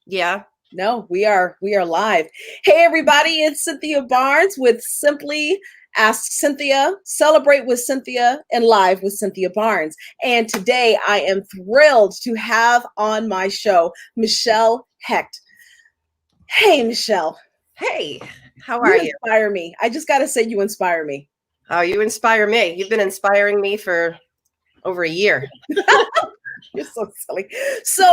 Yeah. No, we are live. Hey everybody, it's Cynthia Barnes with Simply Ask Cynthia, Celebrate with Cynthia, and Live with Cynthia Barnes. And today I am thrilled to have on my show Michelle Hecht. Hey Michelle. Hey, how You are you? inspire me. I just got to say you inspire me. Oh, you inspire me. You've been inspiring me for over a year. You're so silly. So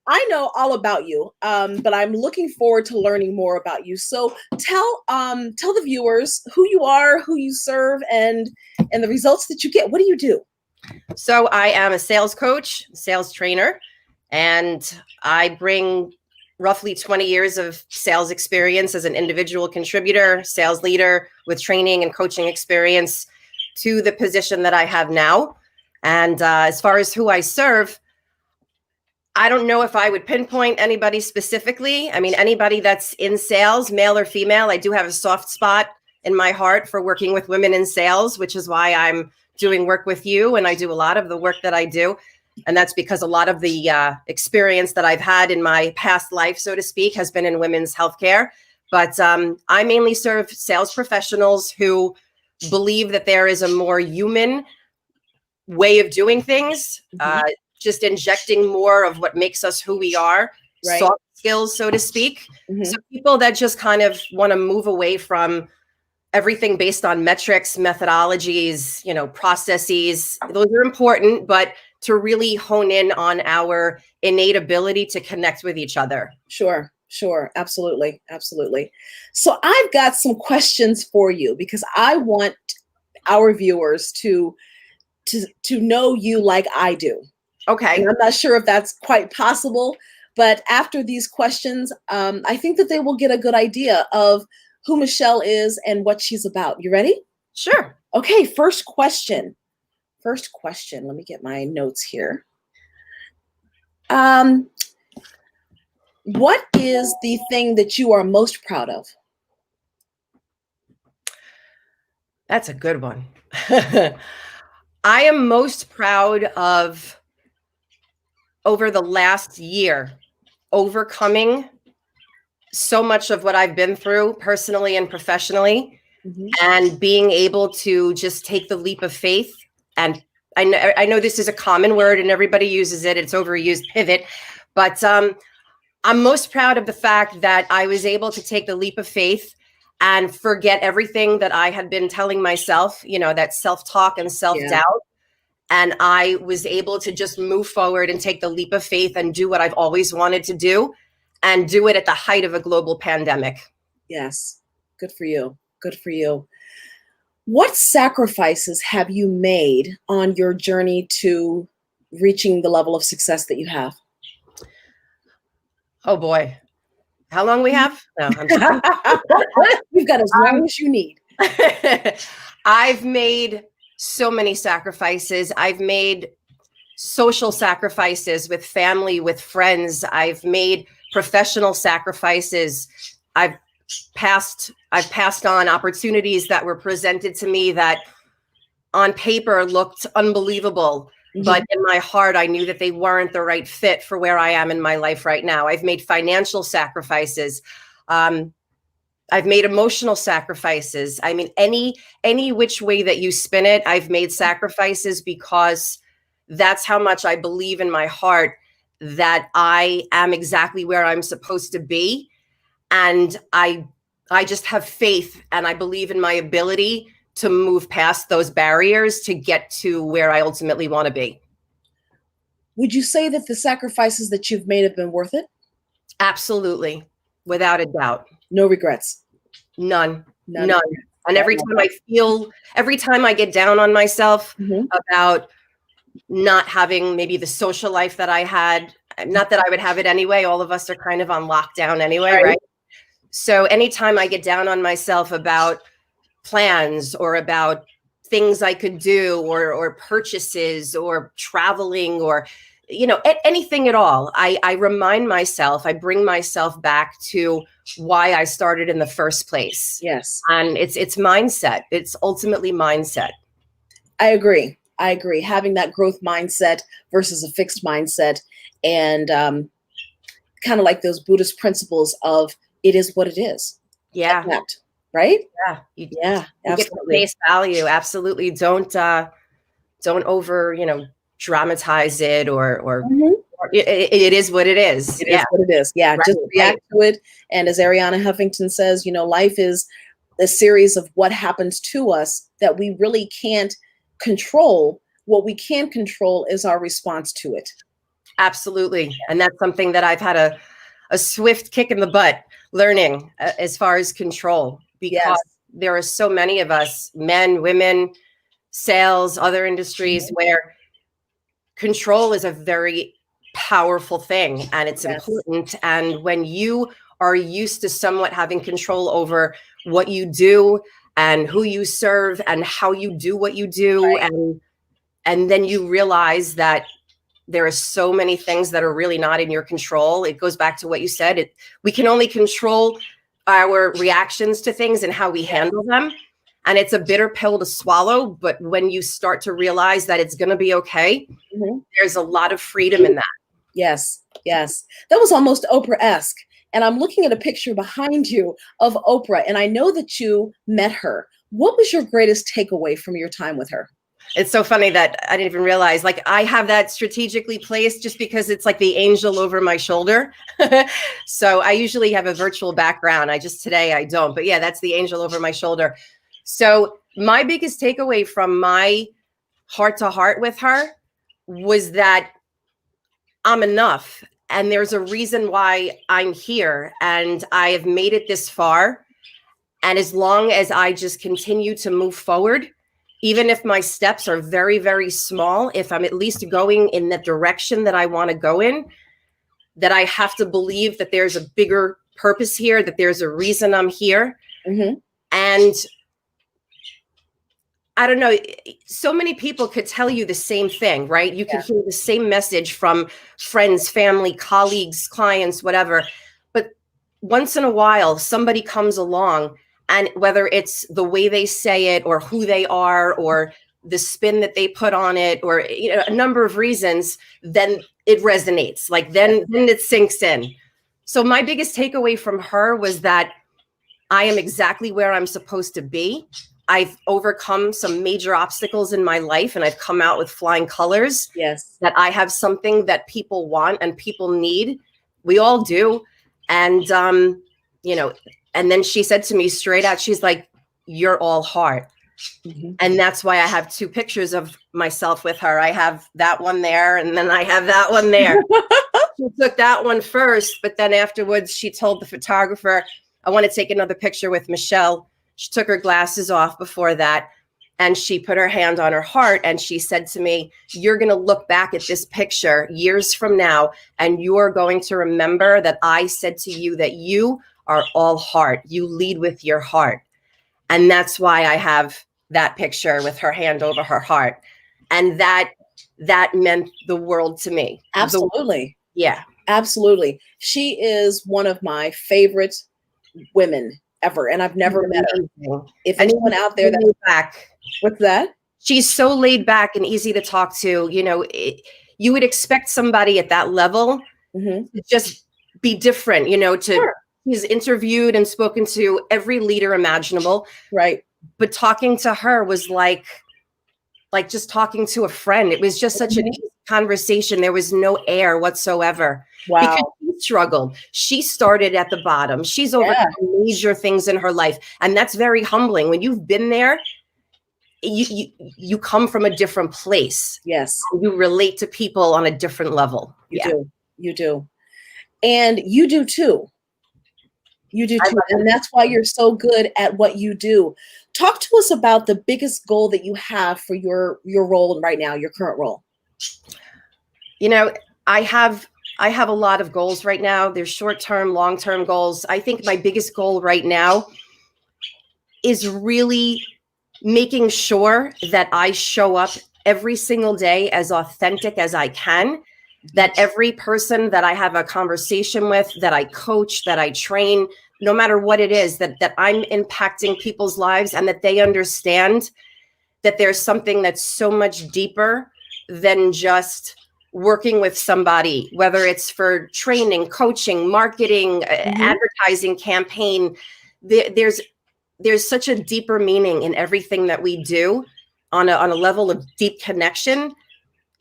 I know all about you, but I'm looking forward to learning more about you. So tell the viewers who you are, who you serve, and the results that you get. What do you do? So I am a sales coach, sales trainer, and I bring roughly 20 years of sales experience as an individual contributor, sales leader with training and coaching experience to the position that I have now. And as far as who I serve, I don't know if I would pinpoint anybody specifically. I mean, anybody that's in sales, male or female. I do have a soft spot in my heart for working with women in sales, which is why I'm doing work with you. And I do a lot of the work that I do. And that's because a lot of the experience that I've had in my past life, so to speak, has been in women's healthcare. But I mainly serve sales professionals who believe that there is a more human way of doing things. Just injecting more of what makes us who we are, Right. Soft skills, so to speak. So people that just kind of want to move away from everything based on metrics, methodologies, processes. Those are important, but to really hone in on our innate ability to connect with each other. Sure. Absolutely. So I've got some questions for you because I want our viewers to know you like I do. Okay. And I'm not sure if that's quite possible, but after these questions, I think that they will get a good idea of who Michelle is and what she's about. You ready? Sure. Okay, first question. Let me get my notes here. What is the thing that you are most proud of? That's a good one. I am most proud of, over the last year, overcoming so much of what I've been through personally and professionally, and being able to just take the leap of faith. And I know this is a common word and everybody uses it. It's overused, pivot. But I'm most proud of the fact that I was able to take the leap of faith and forget everything that I had been telling myself, that self-talk and self-doubt. And I was able to just move forward and take the leap of faith and do what I've always wanted to do, and do it at the height of a global pandemic. Yes. Good for you. What sacrifices have you made on your journey to reaching the level of success that you have? Oh boy. How long we have? No, I'm You've got as long as you need. I've made so many sacrifices. I've made social sacrifices with family, with friends. I've made professional sacrifices. I've passed on opportunities that were presented to me that on paper looked unbelievable. But in my heart, I knew that they weren't the right fit for where I am in my life right now. I've made financial sacrifices. I've made emotional sacrifices. I mean, any which way that you spin it, I've made sacrifices, because that's how much I believe in my heart that I am exactly where I'm supposed to be. And I just have faith, and I believe in my ability to move past those barriers to get to where I ultimately want to be. Would you say that the sacrifices that you've made have been worth it? Absolutely. Without a doubt. No regrets? None. And every time I get down on myself about not having maybe the social life that I had, not that I would have it anyway, all of us are kind of on lockdown anyway, right? So anytime I get down on myself about plans or about things I could do, or purchases, or traveling, or anything at all, I remind myself, I bring myself back to why I started in the first place. Yes. And it's mindset. It's ultimately mindset. I agree. Having that growth mindset versus a fixed mindset. And kind of like those Buddhist principles of it is what it is. Yeah. Like that, right? Yeah. Yeah, You get the absolutely. face value. Absolutely. Don't over, dramatize it or Mhm. it is what it is. It is Yeah. what it is. Yeah, Right, just react right. to it. And as Ariana Huffington says, life is a series of what happens to us that we really can't control. What we can control is our response to it. Absolutely. And that's something that I've had a swift kick in the butt learning as far as control, because Yes. there are so many of us, men, women, sales, other industries, where control is a very powerful thing and it's Yes. important. And when you are used to somewhat having control over what you do and who you serve and how you do what you do, Right. and then you realize that there are so many things that are really not in your control. It goes back to what you said. We can only control our reactions to things and how we handle them. And it's a bitter pill to swallow. But when you start to realize that it's going to be okay, Mhm. there's a lot of freedom in that. Yes. Yes. That was almost Oprah-esque. And I'm looking at a picture behind you of Oprah, and I know that you met her. What was your greatest takeaway from your time with her? It's so funny that I didn't even realize, like, I have that strategically placed just because it's like the angel over my shoulder. So I usually have a virtual background. Today I don't, but yeah, that's the angel over my shoulder. So my biggest takeaway from my heart to heart with her was that I'm enough. And there's a reason why I'm here and I have made it this far. And as long as I just continue to move forward, even if my steps are very, very small, if I'm at least going in the direction that I want to go in, that I have to believe that there's a bigger purpose here, that there's a reason I'm here. Mm-hmm. And I don't know, so many people could tell you the same thing, right? You could hear the same message from friends, family, colleagues, clients, whatever. But once in a while, somebody comes along, and whether it's the way they say it or who they are or the spin that they put on it or a number of reasons, then it resonates. Like then it sinks in. So my biggest takeaway from her was that I am exactly where I'm supposed to be. I've overcome some major obstacles in my life and I've come out with flying colors. Yes. That I have something that people want and people need. We all do. And, and then she said to me straight out, she's like, you're all heart. Mm-hmm. And that's why I have two pictures of myself with her. I have that one there and then I have that one there. She took that one first, but then afterwards she told the photographer, I want to take another picture with Michelle. She took her glasses off before that and she put her hand on her heart and she said to me, you're going to look back at this picture years from now and you're going to remember that I said to you that you are all heart. You lead with your heart. And that's why I have that picture with her hand over her heart. And that meant the world to me. Absolutely. Yeah. Absolutely. She is one of my favorite women ever, and I've never met her. If anyone out there that's back, what's that? She's so laid back and easy to talk to. You would expect somebody at that level to just be different. She's interviewed and spoken to every leader imaginable, right? But talking to her was like just talking to a friend. It was just such an easy conversation. There was no air whatsoever. Wow. Because she struggled. She started at the bottom. She's overcome major things in her life. And that's very humbling. When you've been there, you come from a different place. Yes. You relate to people on a different level. You do. And you do too. You do too. And that's why you're so good at what you do. Talk to us about the biggest goal that you have for your role right now, your current role. I have a lot of goals right now. There's short-term, long-term goals. I think my biggest goal right now is really making sure that I show up every single day as authentic as I can, that every person that I have a conversation with, that I coach, that I train, no matter what it is, that I'm impacting people's lives and that they understand that there's something that's so much deeper than just working with somebody, whether it's for training, coaching, marketing, advertising campaign, there's such a deeper meaning in everything that we do on a level of deep connection.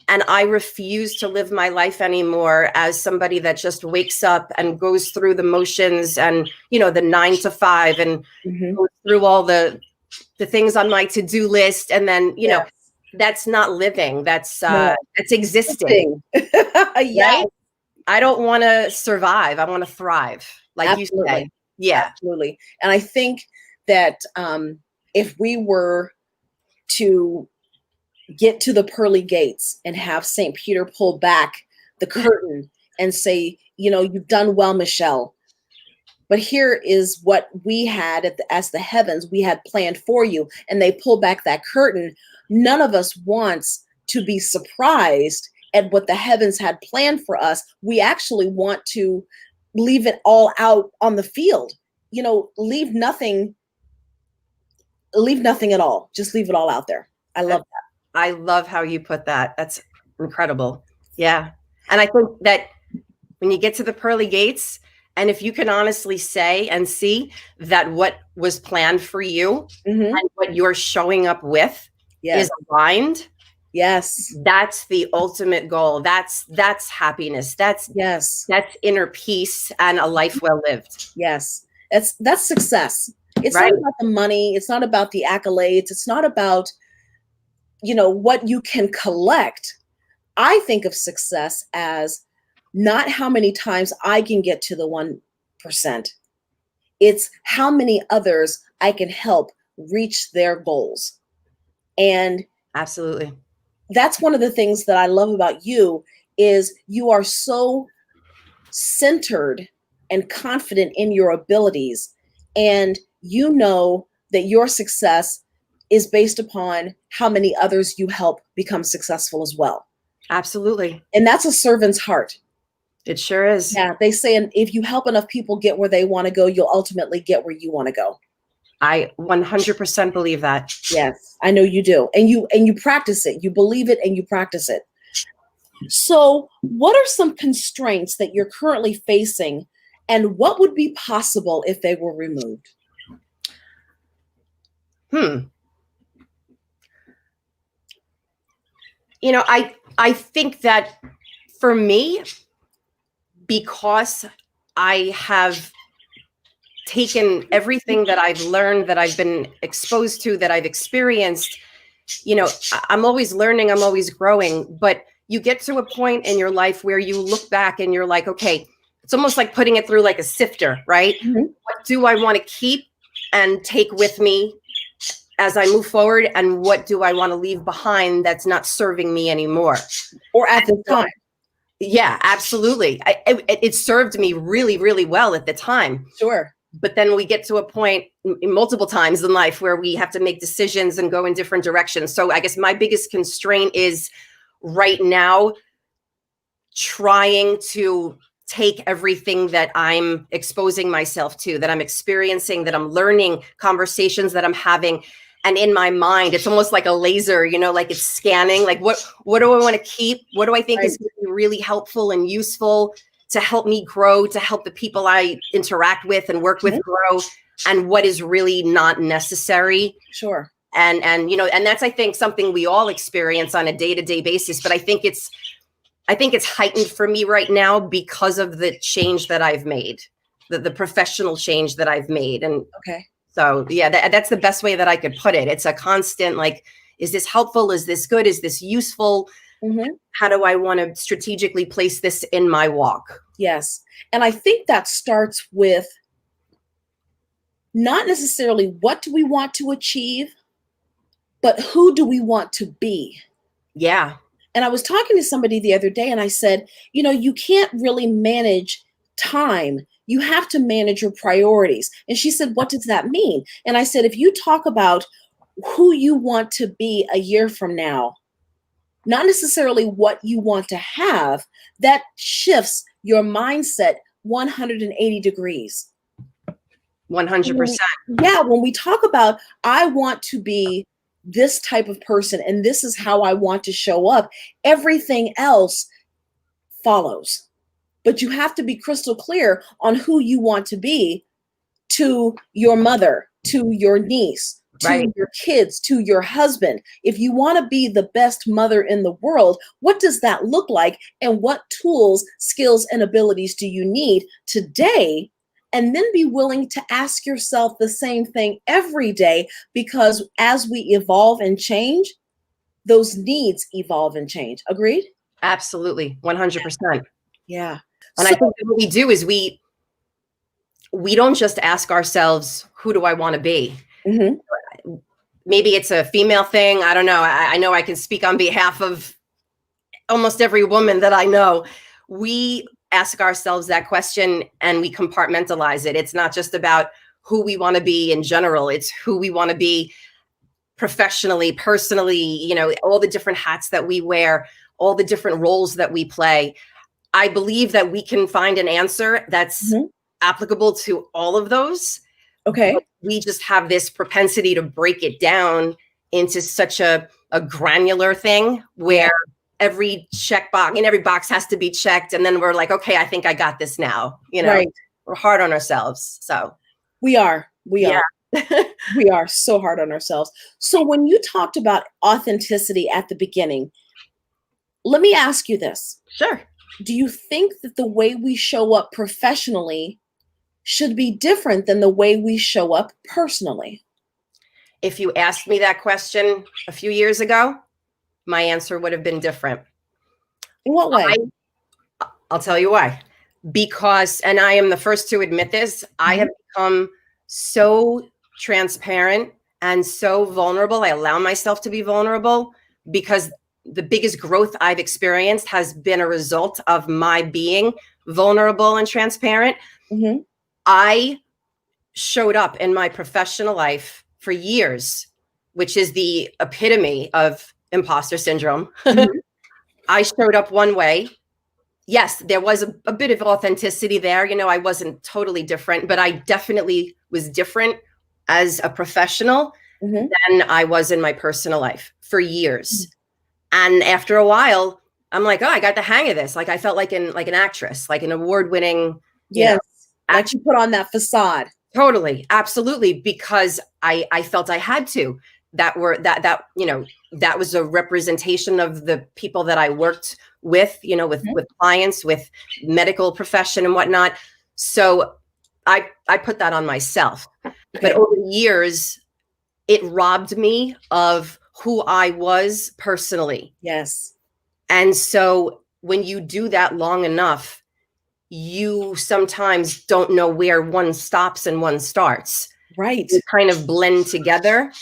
And I refuse to live my life anymore as somebody that just wakes up and goes through the motions and, you know, the 9 to 5 and goes through all the things on my to-do list. And then, you know, that's not living. That's existing. Right? I don't want to survive. I want to thrive. Like you say. Yeah. Absolutely. And I think that if we were to get to the pearly gates and have St. Peter pull back the curtain and say, you know, you've done well, Michelle, but here is what we had as the heavens we had planned for you. And they pull back that curtain. None of us wants to be surprised at what the heavens had planned for us. We actually want to leave it all out on the field, you know, leave nothing at all. Just leave it all out there. I love that. I love how you put that. That's incredible. Yeah. And I think that when you get to the pearly gates, and if you can honestly say and see that what was planned for you and what you're showing up with is aligned. Yes. That's the ultimate goal. That's happiness. That's inner peace and a life well lived. Yes. That's success. It's not about the money. It's not about the accolades. It's not about, you know, what you can collect. I think of success as not how many times I can get to the 1%. It's how many others I can help reach their goals. And absolutely, that's one of the things that I love about you is you are so centered and confident in your abilities. And you know that your success is based upon how many others you help become successful as well. Absolutely. And that's a servant's heart. It sure is. Yeah. They say, and if you help enough people get where they want to go, you'll ultimately get where you want to go. I 100% believe that. Yes, I know you do. And you practice it. You believe it and you practice it. So what are some constraints that you're currently facing and what would be possible if they were removed? You know, I think that for me, because I have taken everything that I've learned, that I've been exposed to, that I've experienced, you know, I'm always learning, I'm always growing, but you get to a point in your life where you look back and you're like, okay, it's almost like putting it through like a sifter, right? What do I want to keep and take with me as I move forward? And what do I want to leave behind that's not serving me anymore? Or at the time. Yeah, absolutely. It served me really, really well at the time. Sure. But then we get to a point multiple times in life where we have to make decisions and go in different directions. So I guess my biggest constraint is right now trying to take everything that I'm exposing myself to, that I'm experiencing, that I'm learning, conversations that I'm having. And in my mind, it's almost like a laser, you know, like it's scanning, like what do I want to keep? What do I think is really helpful and useful to help me grow, to help the people I interact with and work with grow, and what is really not necessary. Sure. And you know, and that's, I think, something we all experience on a day-to-day basis, but I think it's heightened for me right now because of the change that I've made, the professional change that I've made. And so, yeah, that's the best way that I could put it. It's a constant, like, is this helpful? Is this good? Is this useful? How do I want to strategically place this in my walk? Yes. And I think that starts with not necessarily what do we want to achieve, but who do we want to be? Yeah. And I was talking to somebody the other day and I said, you know, you can't really manage time. You have to manage your priorities. And she said, what does that mean? And I said, if you talk about who you want to be a year from now, not necessarily what you want to have, that shifts your mindset 180 degrees. 100%. Yeah, when we talk about, I want to be this type of person and this is how I want to show up, everything else follows. But you have to be crystal clear on who you want to be to your mother, to your niece, to Right. your kids, to your husband. If you want to be the best mother in the world, what does that look like? And what tools, skills, and abilities do you need today? And then be willing to ask yourself the same thing every day, because as we evolve and change, those needs evolve and change. Agreed? Absolutely. 100%. Yeah. And I think that what we do is we don't just ask ourselves, who do I want to be? Mhm. Maybe it's a female thing. I don't know. I know I can speak on behalf of almost every woman that I know. We ask ourselves that question and we compartmentalize it. It's not just about who we want to be in general. It's who we want to be professionally, personally, you know, all the different hats that we wear, all the different roles that we play. I believe that we can find an answer that's applicable to all of those. Okay. But we just have this propensity to break it down into such a granular thing where every checkbox and every box has to be checked. And then we're like, okay, I think I got this now. You know, we're hard on ourselves. So we are. We are so hard on ourselves. So when you talked about authenticity at the beginning, let me ask you this. Sure. Do you think that the way we show up professionally should be different than the way we show up personally? If you asked me that question a few years ago, my answer would have been different. In what way? I'll tell you why. Because, and I am the first to admit this, I have become so transparent and so vulnerable. I allow myself to be vulnerable because the biggest growth I've experienced has been a result of my being vulnerable and transparent. I showed up in my professional life for years, which is the epitome of imposter syndrome. I showed up one way. Yes, there was a bit of authenticity there. You know, I wasn't totally different, but I definitely was different as a professional than I was in my personal life for years. And after a while, I'm like, oh, I got the hang of this. Like I felt like an actress, like an award-winning, like you put on that facade. Totally, absolutely, because I felt I had to. That was a representation of the people that I worked with, you know, with clients, with medical profession and whatnot. So I put that on myself. But over the years, it robbed me of who I was personally. Yes. And so when you do that long enough, you sometimes don't know where one stops and one starts. Right. You kind of blend together.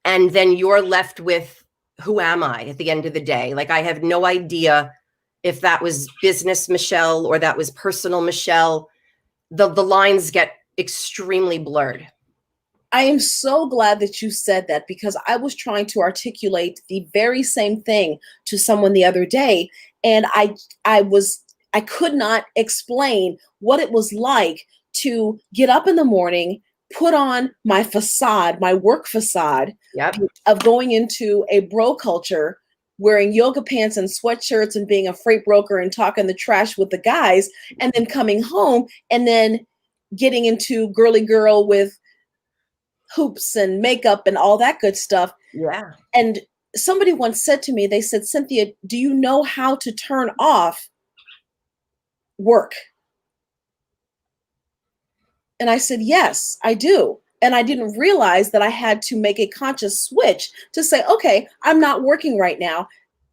And then you're left with, who am I at the end of the day? Like, I have no idea if that was business Michelle or that was personal Michelle. The lines get extremely blurred. I am so glad that you said that, because I was trying to articulate the very same thing to someone the other day. And I could not explain what it was like to get up in the morning, put on my facade, my work facade of going into a bro culture, wearing yoga pants and sweatshirts and being a freight broker and talking the trash with the guys, and then coming home and then getting into girly girl with hoops and makeup and all that good stuff. Yeah. And somebody once said to me, they said, Cynthia, do you know how to turn off work? And I said, yes, I do. And I didn't realize that I had to make a conscious switch to say, okay, I'm not working right now.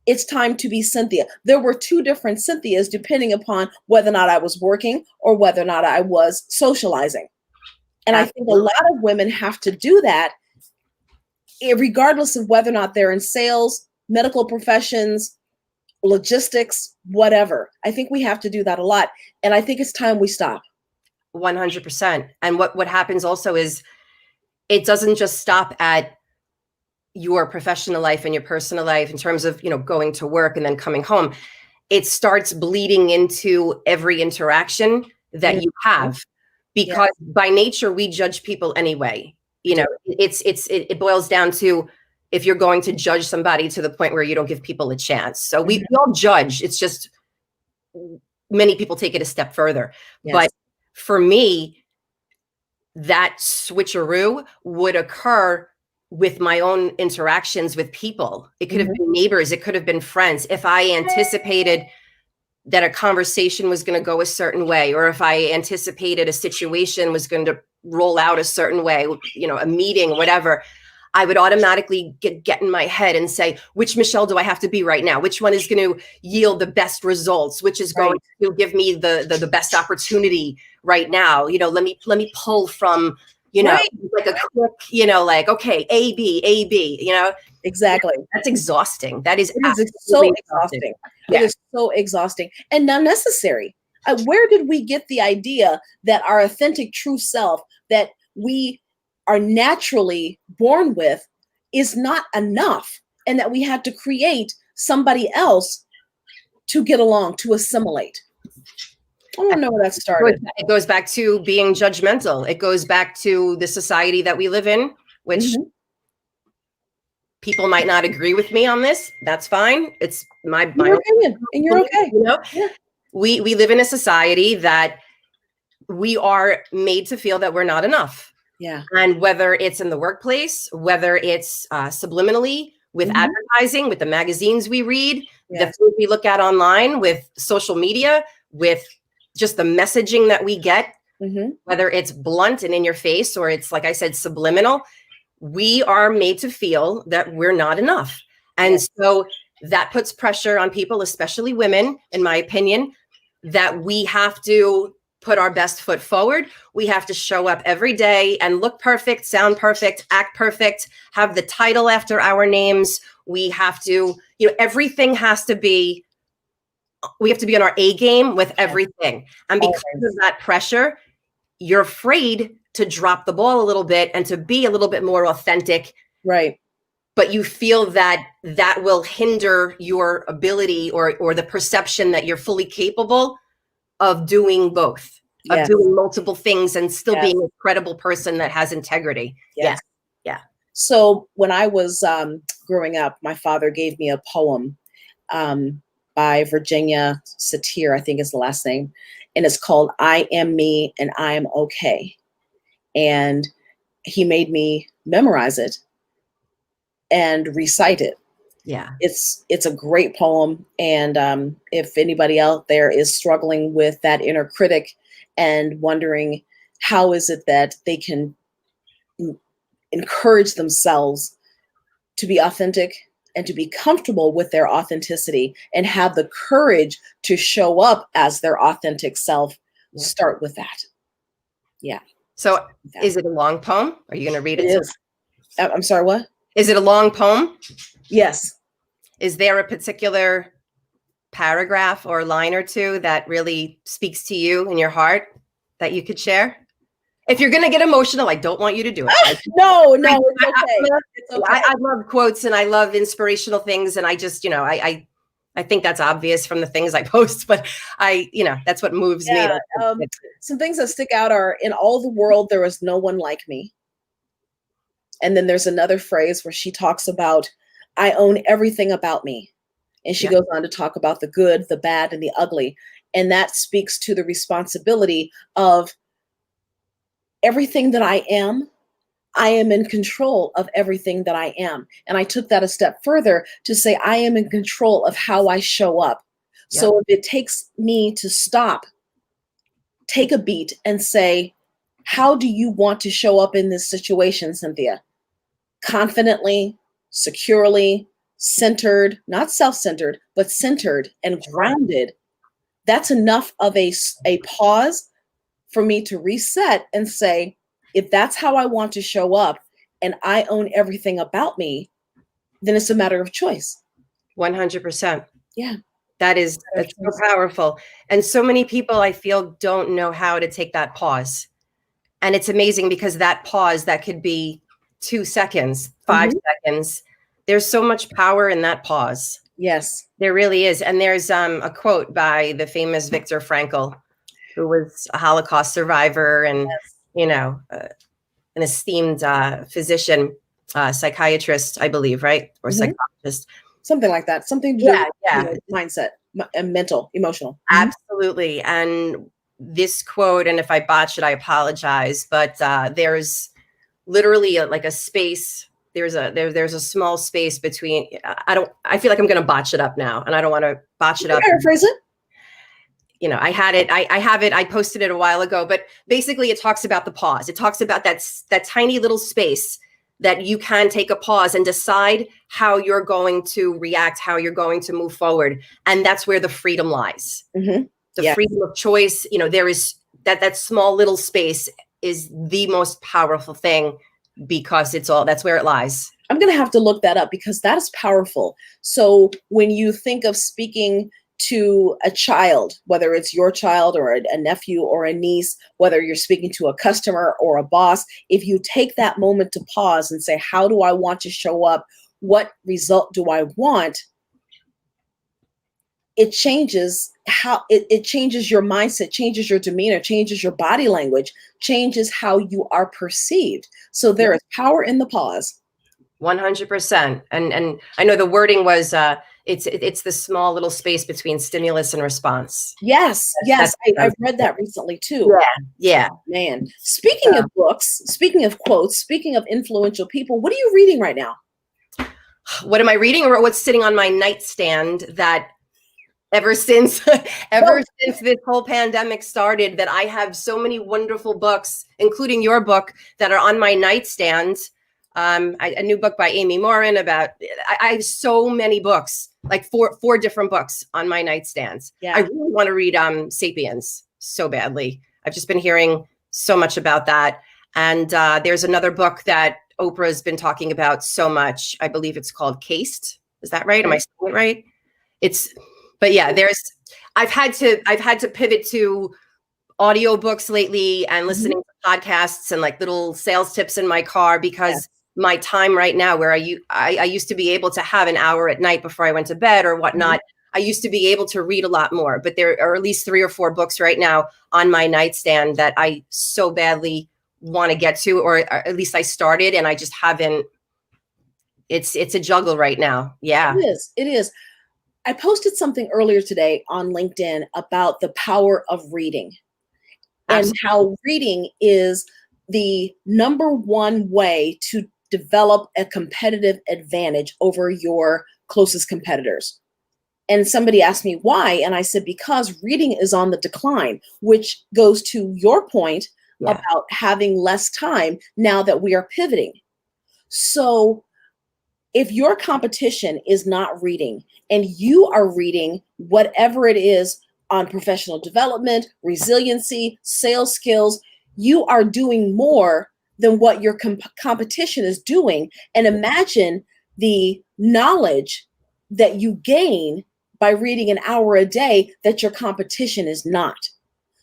It's time to be Cynthia. There were two different Cynthias depending upon whether or not I was working or whether or not I was socializing. And I think a lot of women have to do that, regardless of whether or not they're in sales, medical professions, logistics, whatever. I think we have to do that a lot. And I think it's time we stop. 100%. And what happens also is it doesn't just stop at your professional life and your personal life in terms of, you know, going to work and then coming home. It starts bleeding into every interaction that you have, because by nature, we judge people anyway. You know, it boils down to, if you're going to judge somebody to the point where you don't give people a chance. So we all judge. It's just many people take it a step further. Yes. But for me, that switcheroo would occur with my own interactions with people. It could have been neighbors. It could have been friends. If I anticipated that a conversation was going to go a certain way, or if I anticipated a situation was going to roll out a certain way, you know, a meeting, whatever, I would automatically get in my head and say, which Michelle do I have to be right now? Which one is going to yield the best results? Which is going to give me the best opportunity right now? You know, let me pull from, you know, like a quick, you know, like, okay, A, B, you know. Exactly. That's exhausting. That is so exhausting. Yeah. It is so exhausting and unnecessary. Where did we get the idea that our authentic true self that we are naturally born with is not enough, and that we had to create somebody else to get along, to assimilate? I don't know where that started. It goes back to being judgmental. It goes back to the society that we live in, which people might not agree with me on this. That's fine. It's my opinion, and you're okay. You know, we live in a society that we are made to feel that we're not enough. Yeah. And whether it's in the workplace, whether it's subliminally with advertising, with the magazines we read, the food we look at online, with social media, with just the messaging that we get, whether it's blunt and in your face, or it's, like I said, subliminal, we are made to feel that we're not enough. And so that puts pressure on people, especially women, in my opinion, that we have to put our best foot forward. We have to show up every day and look perfect, sound perfect, act perfect, have the title after our names. We have to, you know, everything has to be, we have to be on our A game with everything. And because of that pressure, you're afraid to drop the ball a little bit and to be a little bit more authentic. Right. But you feel that that will hinder your ability or the perception that you're fully capable of doing both, of doing multiple things and still being a credible person that has integrity. Yes. Yeah. So when I was growing up, my father gave me a poem by Virginia Satir, I think is the last name. And it's called I Am Me and I Am Okay. And he made me memorize it and recite it. Yeah. It's a great poem. And if anybody out there is struggling with that inner critic and wondering how is it that they can encourage themselves to be authentic and to be comfortable with their authenticity and have the courage to show up as their authentic self, start with that. Yeah. So is it a long poem? Are you going to read it? It is. I'm sorry, what? Is it a long poem? Yes. Is there a particular paragraph or line or two that really speaks to you in your heart that you could share? If you're going to get emotional, I don't want you to do it. No, it's okay. It's okay. I love quotes and I love inspirational things. And I just, you know, I think that's obvious from the things I post, but that's what moves me. Some things that stick out are, in all the world, there is no one like me. And then there's another phrase where she talks about, I own everything about me. And she goes on to talk about the good, the bad, and the ugly. And that speaks to the responsibility of everything that I am in control of everything that I am. And I took that a step further to say, I am in control of how I show up. Yep. So if it takes me to stop, take a beat and say, how do you want to show up in this situation, Cynthia? Confidently, securely, centered, not self-centered, but centered and grounded. That's enough of a pause for me to reset and say, if that's how I want to show up and I own everything about me, then it's a matter of choice. 100%. Yeah. That's so powerful. And so many people, I feel, don't know how to take that pause. And it's amazing because that pause, that could be 2 seconds, 5 seconds. There's so much power in that pause. Yes. There really is. And there's a quote by the famous Viktor Frankl, who was a Holocaust survivor and, an esteemed physician, psychiatrist, I believe, right? Or psychologist. Something like that. Something. Yeah. Mindset. and mental, emotional. Absolutely. And this quote, and if I botch it, I apologize, but there's literally like a space. There's a small space between, I feel like I'm going to botch it up now, and I don't want to botch it up. Paraphrase it. You know, I had it, I have it, I posted it a while ago, but basically it talks about the pause. It talks about that tiny little space that you can take a pause and decide how you're going to react, how you're going to move forward. And that's where the freedom lies. The freedom of choice. You know, there is that small little space is the most powerful thing, because that's where it lies. I'm going to have to look that up, because that is powerful. So when you think of speaking to a child, whether it's your child or a nephew or a niece, whether you're speaking to a customer or a boss, if you take that moment to pause and say, how do I want to show up? What result do I want? It changes it changes your mindset, changes your demeanor, changes your body language, changes how you are perceived. So there is power in the pause. 100%. And I know the wording was, it's the small little space between stimulus and response. Yes. I've read that recently too. Yeah. Oh, man. Speaking of books, speaking of quotes, speaking of influential people, what are you reading right now? What am I reading, or what's sitting on my nightstand that ever since this whole pandemic started, that I have so many wonderful books, including your book, that are on my nightstand. A new book by Amy Morin about, I have so many books, like four different books on my nightstands. I really want to read Sapiens so badly. I've just been hearing so much about that. And there's another book that Oprah's been talking about so much. I believe it's called Cased. Is that right? Am I saying it right? But yeah, I've had to pivot to audiobooks lately and listening to podcasts and like little sales tips in my car, because my time right now, where I used to be able to have an hour at night before I went to bed or whatnot, I used to be able to read a lot more, but there are at least 3 or 4 books right now on my nightstand that I so badly want to get to, or at least I started, and I just haven't. It's a juggle right now. Yeah, it is. I posted something earlier today on LinkedIn about the power of reading. And how reading is the number one way to develop a competitive advantage over your closest competitors. And somebody asked me why, and I said, because reading is on the decline, which goes to your point about having less time now that we are pivoting. So if your competition is not reading and you are reading whatever it is on professional development, resiliency, sales skills, you are doing more than what your competition is doing. And imagine the knowledge that you gain by reading an hour a day that your competition is not.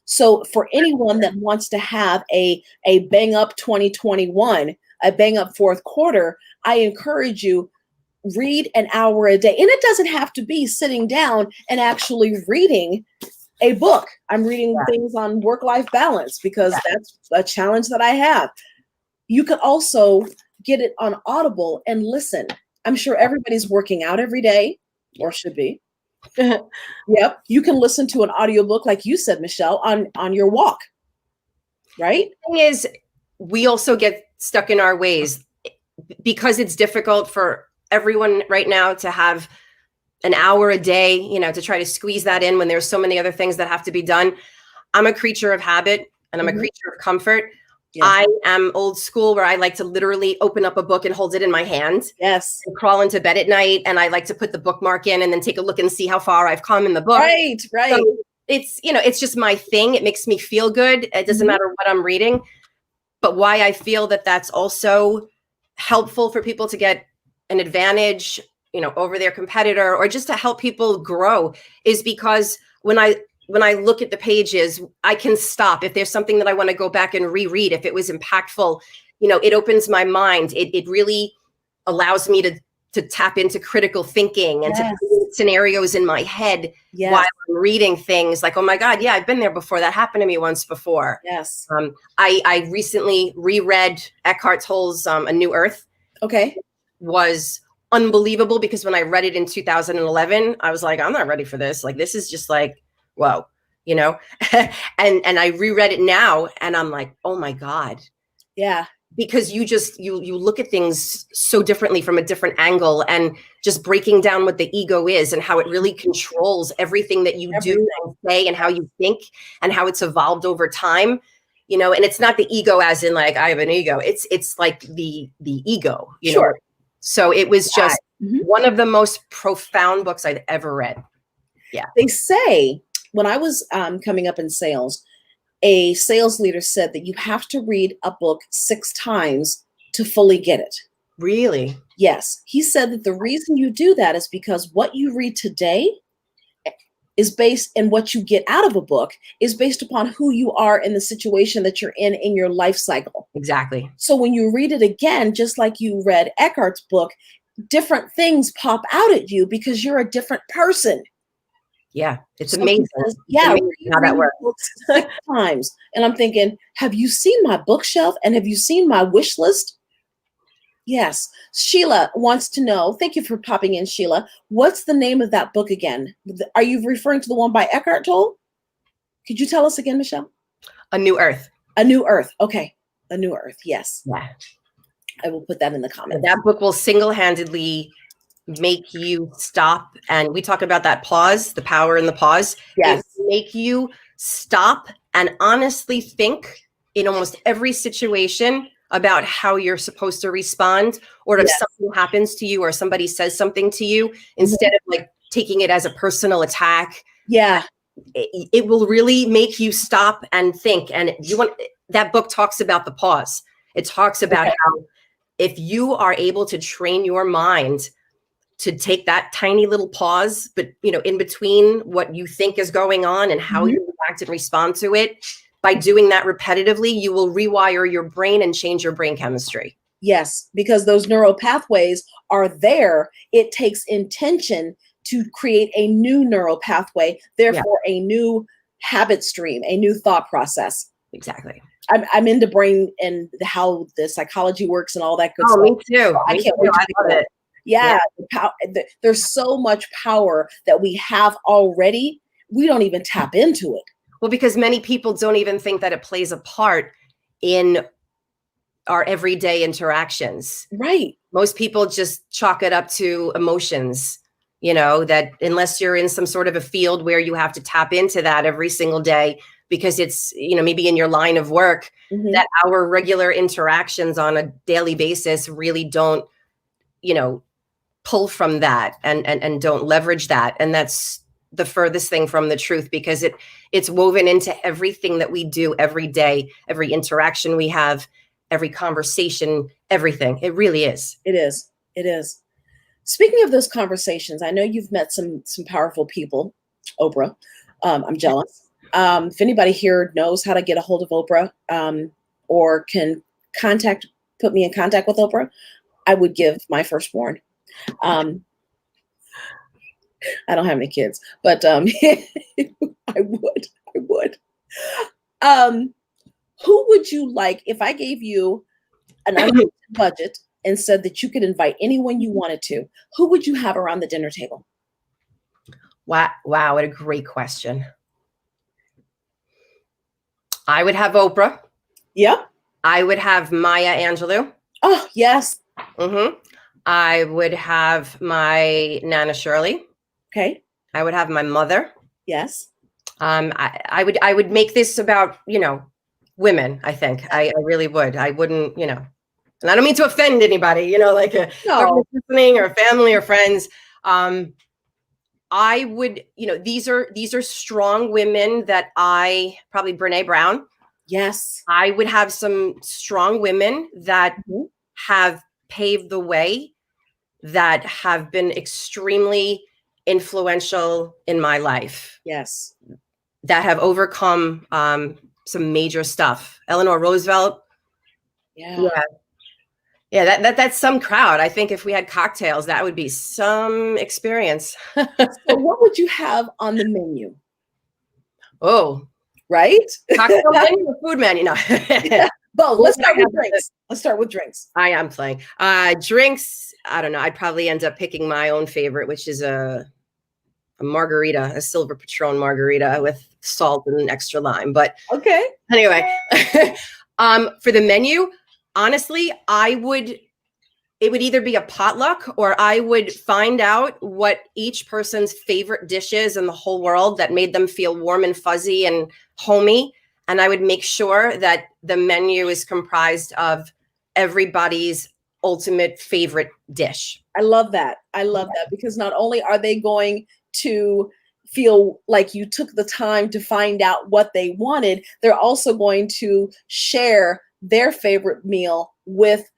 So for anyone that wants to have a bang up 2021, a bang up fourth quarter, I encourage you, read an hour a day. And it doesn't have to be sitting down and actually reading a book. I'm reading things on work-life balance because that's a challenge that I have. You could also get it on Audible and listen. I'm sure everybody's working out every day, or should be. Yep. You can listen to an audiobook, like you said, Michelle, on your walk. Right? The thing is, we also get stuck in our ways because it's difficult for everyone right now to have an hour a day, to try to squeeze that in when there's so many other things that have to be done. I'm a creature of habit, and I'm a creature of comfort. Yeah. I am old school, where I like to literally open up a book and hold it in my hand. Yes. And crawl into bed at night. And I like to put the bookmark in and then take a look and see how far I've come in the book. Right. So it's just my thing. It makes me feel good. It doesn't matter what I'm reading. But why I feel that that's also helpful for people to get an advantage, over their competitor, or just to help people grow, is because when I look at the pages, I can stop. If there's something that I want to go back and reread, if it was impactful, it opens my mind. It really allows me to tap into critical thinking and to create scenarios in my head while I'm reading things like, oh my God, I've been there before. That happened to me once before. Yes. I recently reread Eckhart Tolle's A New Earth. Okay. Was unbelievable because when I read it in 2011, I was like, I'm not ready for this. Like, this is just like, whoa, you know? and I reread it now and I'm like, oh my God. Yeah. Because you look at things so differently from a different angle, and just breaking down what the ego is and how it really controls everything that you do and say and how you think and how it's evolved over time, you know. And it's not the ego as in like I have an ego. It's like the ego, you know. So it was just one of the most profound books I'd ever read. Yeah. They say when I was coming up in sales, a sales leader said that you have to read a book 6 times to fully get it. Really? Yes. He said that the reason you do that is because what you read today is based, and what you get out of a book is based upon who you are in the situation that you're in your life cycle. Exactly. So when you read it again, just like you read Eckhart's book, different things pop out at you because you're a different person. Yeah, it's amazing. Yeah, amazing how that works. Books 6 times, and I'm thinking, have you seen my bookshelf and have you seen my wish list? Yes. Sheila wants to know. Thank you for popping in, Sheila. What's the name of that book again? Are you referring to the one by Eckhart Tolle? Could you tell us again, Michelle? A New Earth. A New Earth. Okay, A New Earth. Yes. Yeah. I will put that in the comments. That book will single-handedly make you stop. And we talk about that pause, the power in the pause. Yes. It will make you stop and honestly think in almost every situation about how you're supposed to respond, or if something happens to you or somebody says something to you, instead of like taking it as a personal attack. Yeah. It will really make you stop and think. And that book talks about the pause. It talks about how if you are able to train your mind to take that tiny little pause, but in between what you think is going on and how you react and respond to it, by doing that repetitively, you will rewire your brain and change your brain chemistry. Yes, because those neural pathways are there. It takes intention to create a new neural pathway, therefore a new habit stream, a new thought process. Exactly. I'm into brain and how the psychology works and all that good stuff. Me too. I can't wait to love it. Yeah. There's so much power that we have already. We don't even tap into it. Well, because many people don't even think that it plays a part in our everyday interactions. Right. Most people just chalk it up to emotions, that unless you're in some sort of a field where you have to tap into that every single day, because it's, maybe in your line of work, that our regular interactions on a daily basis really don't, pull from that and don't leverage that. And that's the furthest thing from the truth, because it's woven into everything that we do every day, every interaction we have, every conversation, everything. It really is. It is. It is. Speaking of those conversations, I know you've met some powerful people, Oprah. I'm jealous. If anybody here knows how to get a hold of Oprah, or can put me in contact with Oprah, I would give my firstborn. I don't have any kids, but I would. Who would you like, if I gave you an unlimited budget and said that you could invite anyone you wanted to, who would you have around the dinner table? Wow, what a great question. I would have Oprah. Yep. I would have Maya Angelou. Oh, yes. I would have my Nana Shirley. Okay. I would have my mother. Yes. I would make this about, women, I think. I really would. I wouldn't, and I don't mean to offend anybody, like listening or family or friends. I would, these are strong women that probably Brene Brown. Yes. I would have some strong women that have paved the way, that have been extremely influential in my life. Yes. That have overcome some major stuff. Eleanor Roosevelt. Yeah. Yeah, that's some crowd. I think if we had cocktails, that would be some experience. So what would you have on the menu? Oh. Right? Cocktail menu or food menu? No. Both. Or Let's would I start with have the- drinks. Let's start with drinks. I am playing. Drinks, I don't know. I'd probably end up picking my own favorite, which is a margarita, a silver Patron margarita with salt and extra lime. But Okay. anyway, for the menu, honestly, it would either be a potluck or I would find out what each person's favorite dish is in the whole world that made them feel warm and fuzzy and homey. And I would make sure that the menu is comprised of everybody's ultimate favorite dish. I love that. I love that because not only are they going to feel like you took the time to find out what they wanted, they're also going to share their favorite meal with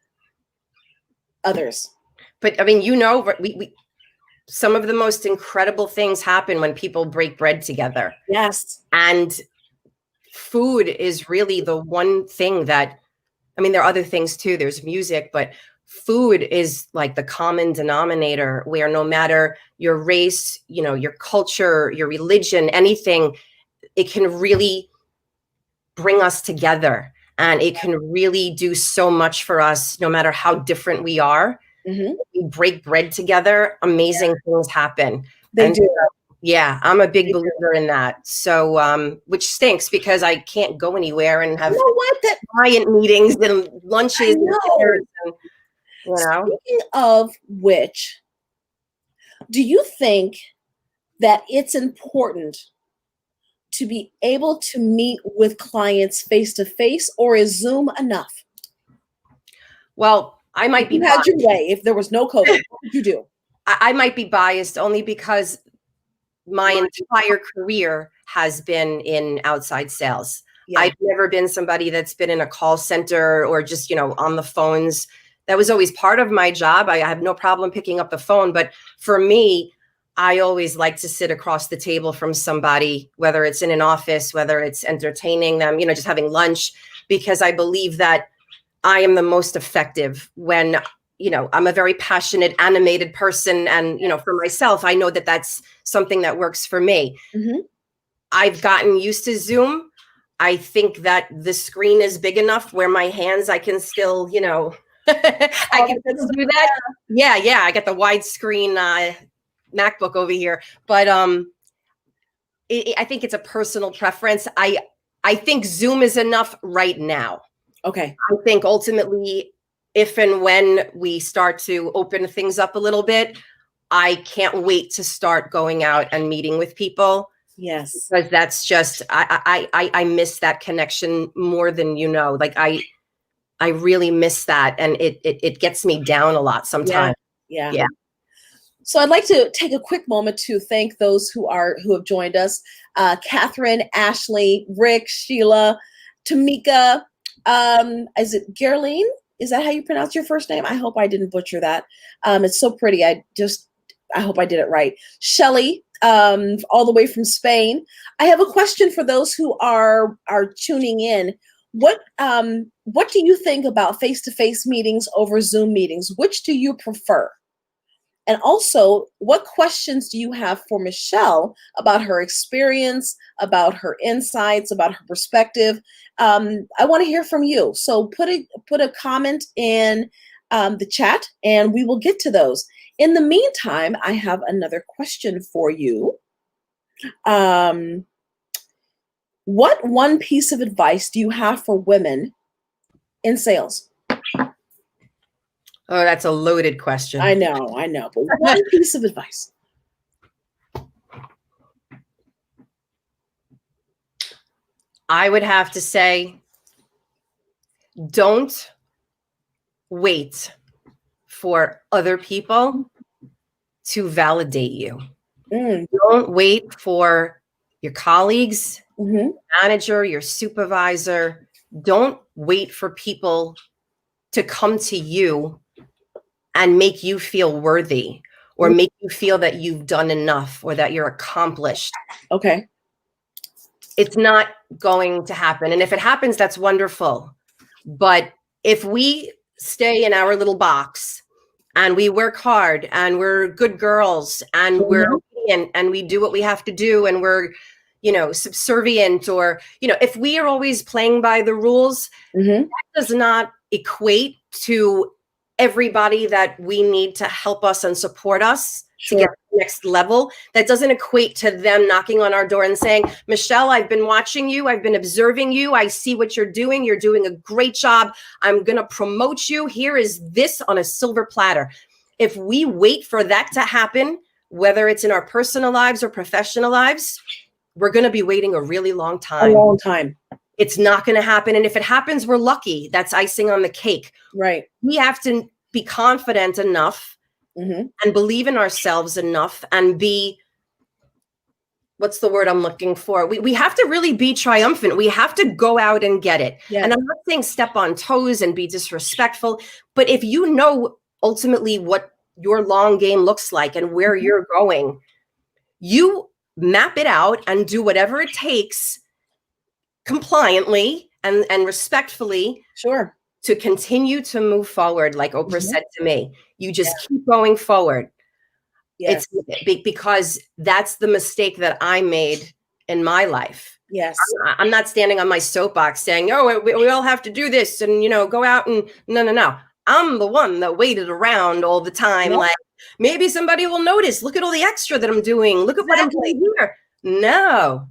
others. But I mean, we some of the most incredible things happen when people break bread together. Yes. And food is really the one thing that, I mean, there are other things too. There's music, but food is like the common denominator where no matter your race, your culture, your religion, anything, it can really bring us together. And it can really do so much for us, no matter how different we are. Mm-hmm. We break bread together, amazing things happen. They do. Yeah, I'm a big believer in that. So, which stinks because I can't go anywhere and have client meetings and lunches and dinners and, Speaking of which, do you think that it's important to be able to meet with clients face to face, or is Zoom enough? Well, I might be biased. Your way. If there was no COVID, what would you do? I might be biased only because my entire career has been in outside sales. Yeah. I've never been somebody that's been in a call center or just, on the phones. That was always part of my job. I have no problem picking up the phone. But for me, I always like to sit across the table from somebody, whether it's in an office, whether it's entertaining them, just having lunch, because I believe that I am the most effective when, I'm a very passionate, animated person. And, for myself, I know that that's something that works for me. Mm-hmm. I've gotten used to Zoom. I think that the screen is big enough where my hands, I can still, I can still do that. Yeah. I got the widescreen MacBook over here, but I think it's a personal preference. I think Zoom is enough right now. Okay. I think ultimately, if and when we start to open things up a little bit, I can't wait to start going out and meeting with people. Yes. Because that's just, I miss that connection more than Like I really miss that. And it gets me down a lot sometimes. Yeah. So I'd like to take a quick moment to thank those who have joined us. Catherine, Ashley, Rick, Sheila, Tamika, is it Gerline? Is that how you pronounce your first name? I hope I didn't butcher that. It's so pretty. I hope I did it right. Shelly, all the way from Spain. I have a question for those who are tuning in. What do you think about face-to-face meetings over Zoom meetings? Which do you prefer? And also, what questions do you have for Michelle about her experience, about her insights, about her perspective? I want to hear from you. So put a comment in the chat, and we will get to those. In the meantime, I have another question for you. What one piece of advice do you have for women in sales? Oh, that's a loaded question. I know. But one piece of advice. I would have to say, don't wait for other people to validate you. Don't wait for your colleagues, manager, your supervisor. Don't wait for people to come to you and make you feel worthy or make you feel that you've done enough or that you're accomplished. Okay. It's not going to happen. And if it happens, that's wonderful. But if we stay in our little box and we work hard and we're good girls and we're obedient and we do what we have to do and we're, subservient, or, if we are always playing by the rules, that does not equate to everybody that we need to help us and support us to get to the next level. That doesn't equate to them knocking on our door and saying, Michelle, I've been watching you. I've been observing you. I see what you're doing. You're doing a great job. I'm going to promote you. Here is this on a silver platter. If we wait for that to happen, whether it's in our personal lives or professional lives, we're going to be waiting a really long time. A long time. It's not going to happen. And if it happens, we're lucky. That's icing on the cake. Right. We have to be confident enough and believe in ourselves enough and be, what's the word I'm looking for? We have to really be triumphant. We have to go out and get it. Yeah. And I'm not saying step on toes and be disrespectful, but if you know ultimately what your long game looks like and where you're going, you map it out and do whatever it takes compliantly and respectfully. Sure. To continue to move forward, like Oprah said to me, you just keep going forward. Yes. It's because that's the mistake that I made in my life. Yes. I'm not standing on my soapbox saying, oh, we all have to do this and, go out and no. I'm the one that waited around all the time. Yep. Like, maybe somebody will notice. Look at all the extra that I'm doing. Look at what I'm doing here. No.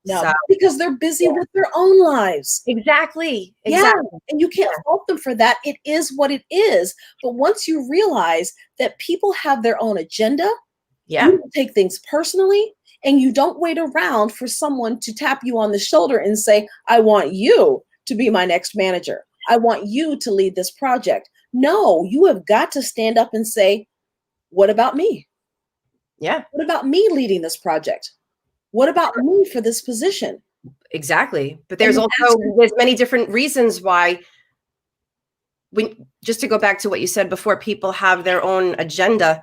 No, because they're busy with their own lives. Exactly. Yeah. And you can't fault them for that. It is what it is. But once you realize that people have their own agenda, you take things personally, and you don't wait around for someone to tap you on the shoulder and say, I want you to be my next manager. I want you to lead this project. No, you have got to stand up and say, what about me? Yeah. What about me leading this project? What about me for this position? Exactly. But there's many different reasons why, just to go back to what you said before, people have their own agenda.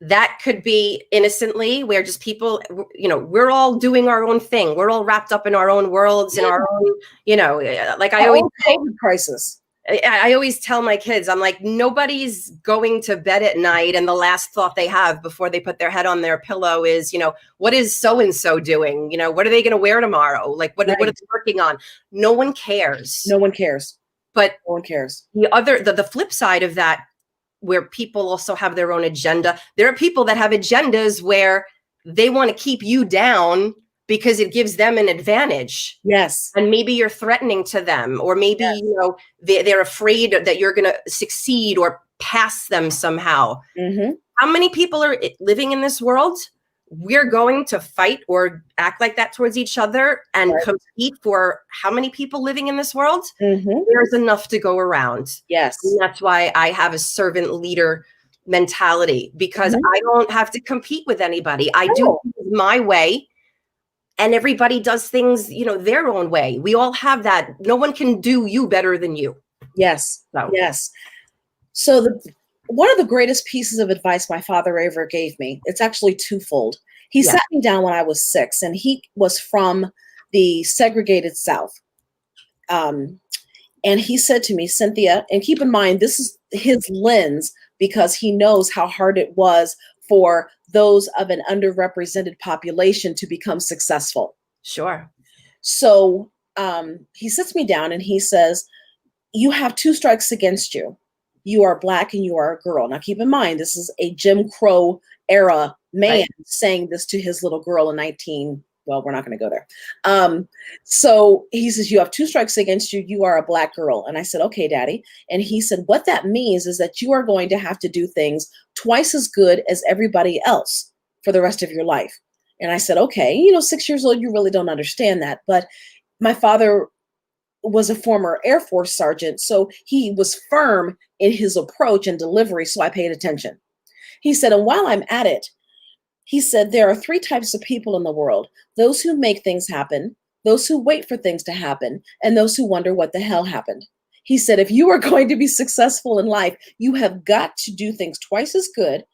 That could be innocently, where just people, we're all doing our own thing. We're all wrapped up in our own worlds and our own, like I always say, COVID crisis. I always tell my kids, I'm like, nobody's going to bed at night and the last thought they have before they put their head on their pillow is, what is so-and-so doing? What are they going to wear tomorrow? Like, what are they working on? No one cares. No one cares. But no one cares. The flip side of that, where people also have their own agenda, there are people that have agendas where they want to keep you down because it gives them an advantage. Yes. And maybe you're threatening to them, or maybe, they're afraid that you're going to succeed or pass them somehow. How many people are living in this world? We're going to fight or act like that towards each other and compete for how many people living in this world? There's enough to go around. Yes. And that's why I have a servant leader mentality, because I don't have to compete with anybody. I do things my way. And everybody does things, their own way. We all have that. No one can do you better than you. Yes. Yes. So one of the greatest pieces of advice my father ever gave me, it's actually twofold. He sat me down when I was 6, and he was from the segregated South. And he said to me, Cynthia, and keep in mind, this is his lens, because he knows how hard it was for those of an underrepresented population to become successful. Sure. So he sits me down and he says, you have 2 strikes against you. You are Black and you are a girl. Now, keep in mind, this is a Jim Crow era man saying this to his little girl in well, we're not going to go there. So he says, you have 2 strikes against you. You are a Black girl. And I said, okay, Daddy. And he said, what that means is that you are going to have to do things twice as good as everybody else for the rest of your life. And I said, okay, 6 years old, you really don't understand that. But my father was a former Air Force sergeant, so he was firm in his approach and delivery, so I paid attention. He said, and while I'm at it, he said, there are 3 types of people in the world: those who make things happen, those who wait for things to happen, and those who wonder what the hell happened. He said, if you are going to be successful in life, you have got to do things twice as good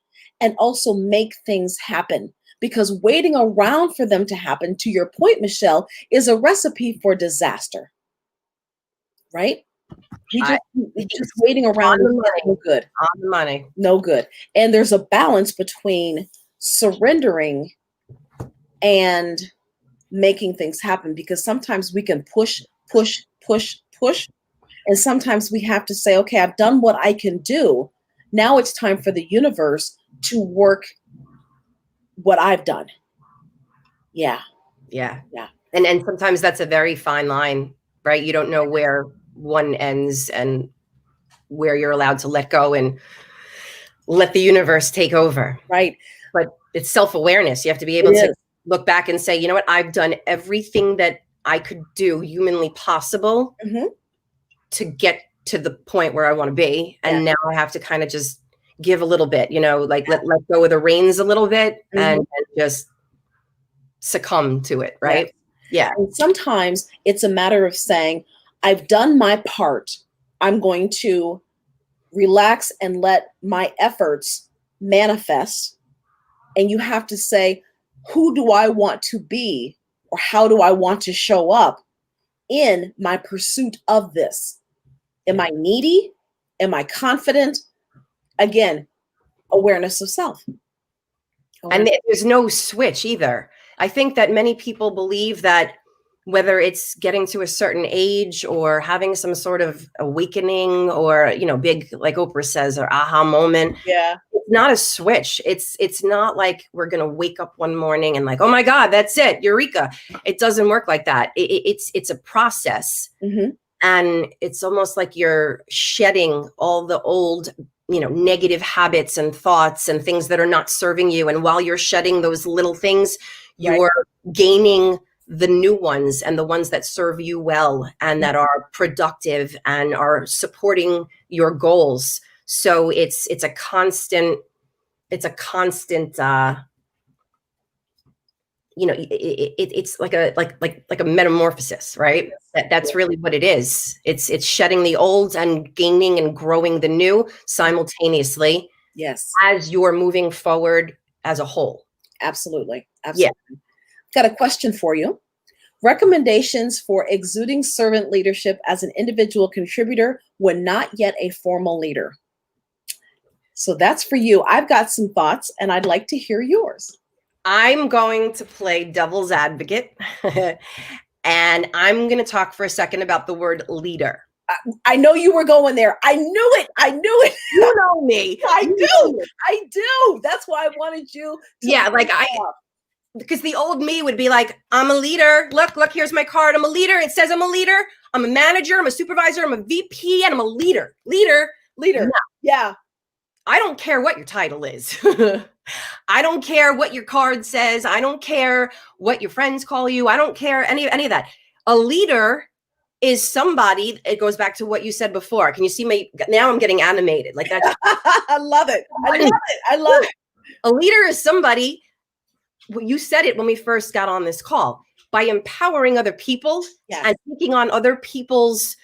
and also make things happen, because waiting around for them to happen, to your point, Michelle, is a recipe for disaster. Right? Just waiting around is no good. On the money. No good. And there's a balance between surrendering and making things happen, because sometimes we can push, push, push, push. And sometimes we have to say, okay, I've done what I can do. Now it's time for the universe to work what I've done. Yeah. Yeah. Yeah. And sometimes that's a very fine line, right? You don't know where one ends and where you're allowed to let go and let the universe take over. Right. But it's self-awareness. You have to be able to look back and say, you know what, I've done everything that I could do humanly possible to get to the point where I want to be. And now I have to kind of just give a little bit, like let go of the reins a little bit and just succumb to it. Right. Yeah. And sometimes it's a matter of saying, I've done my part. I'm going to relax and let my efforts manifest. And you have to say, who do I want to be, or how do I want to show up in my pursuit of this? Am I needy? Am I confident? Again, awareness of self. And there's no switch either. I think that many people believe that whether it's getting to a certain age or having some sort of awakening or, big, like Oprah says, or aha moment. Yeah. It's not a switch. It's not like we're going to wake up one morning and like, oh my God, that's it. Eureka. It doesn't work like that. It's a process. And it's almost like you're shedding all the old, negative habits and thoughts and things that are not serving you. And while you're shedding those little things, you're gaining the new ones and the ones that serve you well and that are productive and are supporting your goals. So it's a constant, it's like a metamorphosis, right? That's really what it is. It's shedding the old and gaining and growing the new simultaneously. Yes. As you're moving forward as a whole. Absolutely. Absolutely. Yeah. Got a question for you. Recommendations for exuding servant leadership as an individual contributor when not yet a formal leader. So that's for you. I've got some thoughts and I'd like to hear yours. I'm going to play devil's advocate and I'm going to talk for a second about the word leader. I know you were going there. I knew it. You know me. I do. That's why I wanted you to because the old me would be like, I'm a leader. Look, here's my card. I'm a leader. It says I'm a leader. I'm a manager. I'm a supervisor. I'm a VP and I'm a leader. Leader. No. Yeah. I don't care what your title is. I don't care what your card says. I don't care what your friends call you. I don't care any of that. A leader is somebody, it goes back to what you said before. Can you see me? Now I'm getting animated like that. I love it. I love it. A leader is somebody, you said it when we first got on this call, by empowering other people and taking on other people's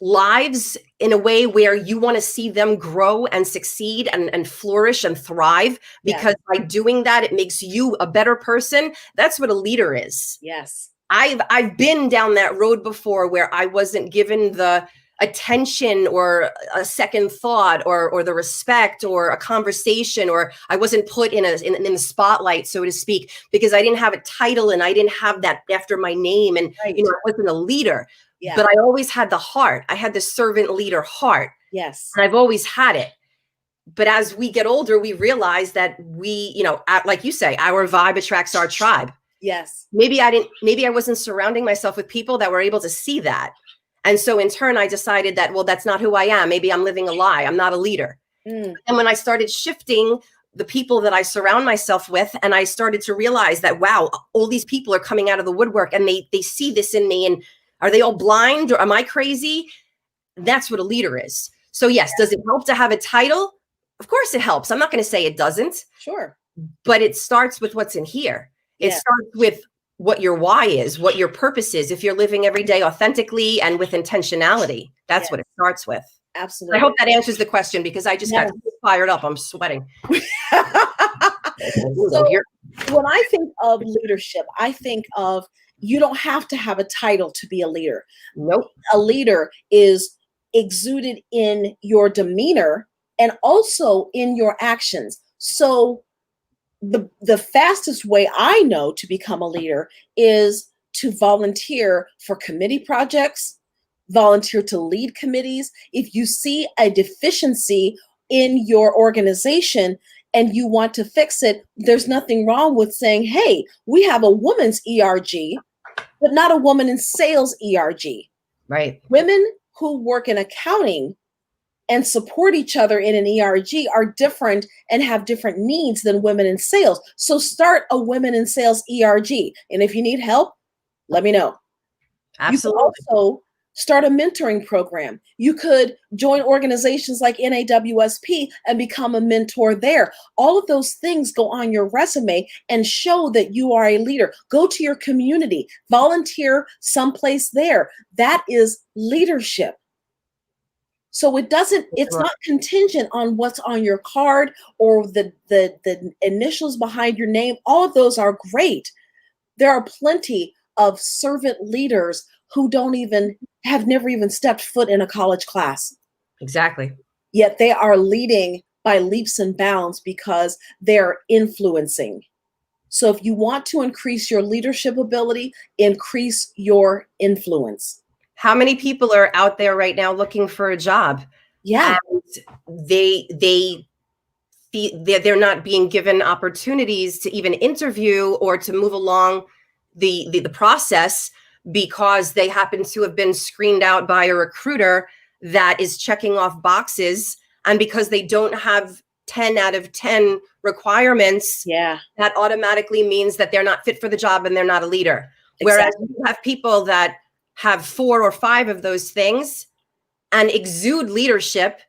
lives in a way where you want to see them grow and succeed and flourish and thrive, because by doing that, it makes you a better person. That's what a leader is. Yes. I've been down that road before where I wasn't given the attention or a second thought or the respect or a conversation, or I wasn't put in the spotlight, so to speak, because I didn't have a title and I didn't have that after my name, and I wasn't a leader. Yeah. But I always had the heart. I had the servant leader heart. Yes. And I've always had it. But as we get older, we realize that we, like you say, our vibe attracts our tribe. Yes. Maybe I wasn't surrounding myself with people that were able to see that. And so in turn, I decided that, well, that's not who I am. Maybe I'm living a lie. I'm not a leader. And when I started shifting the people that I surround myself with, and I started to realize that, wow, all these people are coming out of the woodwork and they see this in me, and are they all blind, or am I crazy? That's what a leader is. So yes, does it help to have a title? Of course it helps. I'm not going to say it doesn't. Sure. But it starts with what's in here. It starts with what your why is, what your purpose is. If you're living every day authentically and with intentionality, that's what it starts with. Absolutely. I hope that answers the question, because I just got fired up. I'm sweating. So when I think of leadership, I think of, you don't have to have a title to be a leader. Nope. A leader is exuded in your demeanor and also in your actions. So the fastest way I know to become a leader is to volunteer for committee projects, volunteer to lead committees. If you see a deficiency in your organization and you want to fix it, there's nothing wrong with saying, hey, we have a woman's ERG, but not a woman in sales ERG. Right. Women who work in accounting and support each other in an ERG are different and have different needs than women in sales. So start a women in sales ERG. And if you need help, let me know. Absolutely. You can also start a mentoring program. You could join organizations like NAWSP and become a mentor there. All of those things go on your resume and show that you are a leader. Go to your community, volunteer someplace there. That is leadership. So it's not contingent on what's on your card or the initials behind your name. All of those are great. There are plenty of servant leaders who have never even stepped foot in a college class. Exactly. Yet they are leading by leaps and bounds because they're influencing. So if you want to increase your leadership ability, increase your influence. How many people are out there right now looking for a job? Yeah. And they're not being given opportunities to even interview or to move along the process because they happen to have been screened out by a recruiter that is checking off boxes, and because they don't have 10 out of 10 requirements, that automatically means that they're not fit for the job and they're not a leader. Exactly. Whereas you have people that have 4 or 5 of those things and exude leadership.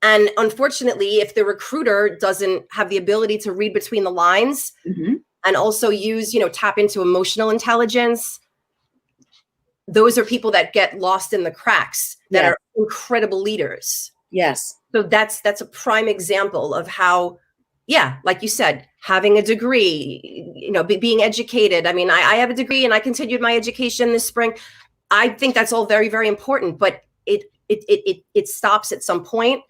And unfortunately, if the recruiter doesn't have the ability to read between the lines and also use, tap into emotional intelligence, those are people that get lost in the cracks that are incredible leaders. Yes. So that's a prime example of how, like you said, having a degree, being educated. I mean, I have a degree and I continued my education this spring. I think that's all very, very important, but it stops at some point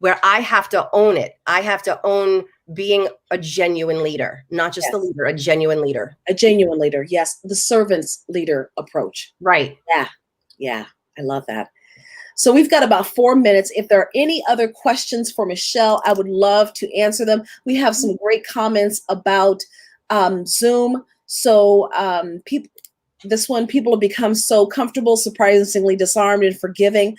where I have to own it. I have to own being a genuine leader, not just a leader, a genuine leader. A genuine leader, yes. The servant's leader approach. Right. Yeah. I love that. So we've got about 4 minutes. If there are any other questions for Michelle, I would love to answer them. We have some great comments about Zoom. So people have become so comfortable, surprisingly disarmed and forgiving.